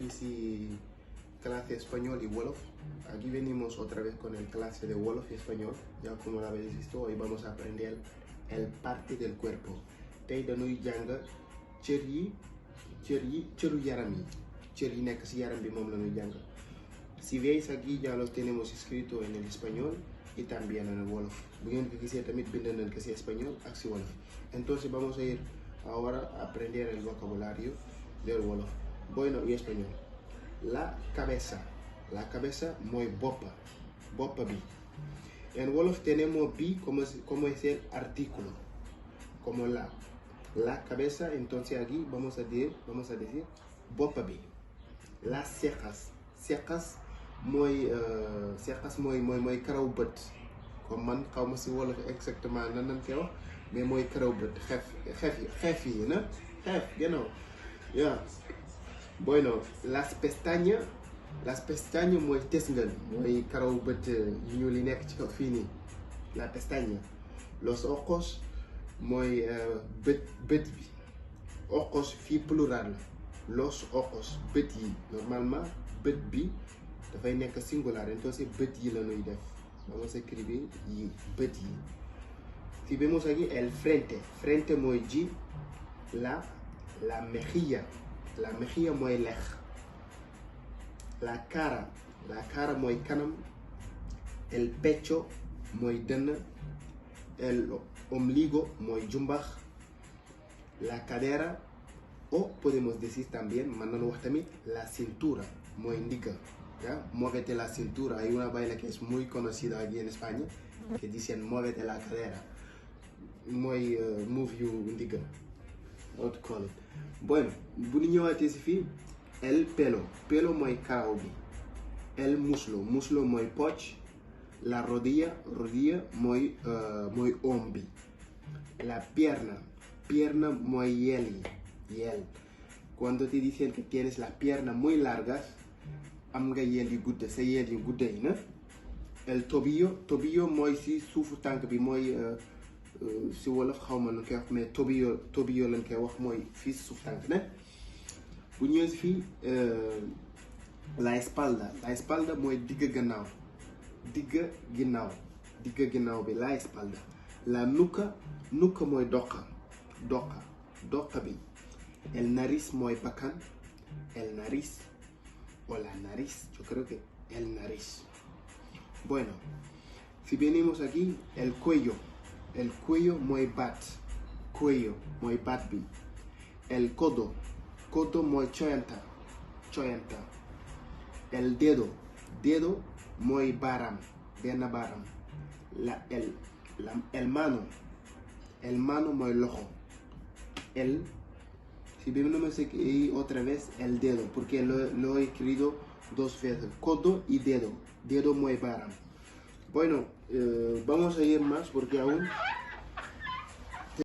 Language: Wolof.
Sí, clase español y wolof. Aquí venimos otra vez con el clase de wolof y español. Ya como lo habéis visto, hoy vamos a aprender el parte del cuerpo. Tey dañuy jàng cëru yaram yi. Cër yi nekk ci yaram bi moom la ñuy jàng. Si veis aquí ya los tenemos escrito en el español y también en el wolof. Bu ngeen ko gisee tamit bind nañ ko ci español ak ci wolof. Entonces vamos a ir ahora a aprender el vocabulario del wolof. Bueno, y español. La cabeza mooy boppa bi. En wolof tenemos bi como es el artículo, como la cabeza. Entonces aquí vamos a decir boppa bi. Las cejas mooy karaw bët. Comme man xaw ma si wolof exactement nan lañ koy wax, mais mooy karaw bët, xef yi na xef, genau. Yeah. Bueno, las pestañas mooy tesngal, mooy karaw bët yu ñuul yi nekk ci fii nii, la pestaña. Los ojos mooy bët bi. Ojos fii plural la. Los ojos, bët yi. Normalement bët bi dafay nekk singular, entonces bët yi la ñuy def. Vamos a escribir yi, bët yi. Si vemos aquí el frente mooy ji, la mejilla. La mejilla mooy lex. La cara mooy kanam. El pecho mooy dënn. El ombligo mooy jumbax. La cadera, o podemos decir también, mën nañu wax tamit, la cintura mooy ndigga. ¿Ya? Muévete la cintura. Hay una baila que es muy conocida aquí en España que dicen muévete la cadera. Mooy move you ndigga. How to call it. Bueno, bu ñu ñëwaatee si fii, el pelo mooy karaw bi. El muslo mooy poch. La rodilla mooy oom bi. La pierna mooy yel. Cuando te dicen que tienes las piernas muy largas, am nga yel yu gudda, sa yel yu gudda yi na. El tobillo mooy si suufu tànk bi, mooy si wolof xaw ma nu koy wax, mais tobillo lañ koy wax, mooy fii si suuf tànk ne. Bu ñëwee si fii la espalda mooy digga ginnaaw bi, la espalda. La nuca mooy doqa bi. El nariz mooy bakkan, el nariz o la nariz, yo creo que el nariz. Bueno, si venimos aquí, el cuello mooy baat bi. El codo mooy coyanta. El dedo mooy baaraam, benn baaraam. El mano mooy loxo. Si vemos aquí otra vez el dedo, porque lo he escrito dos veces, codo y dedo mooy baaraam. Bueno, vamos a ir más porque aún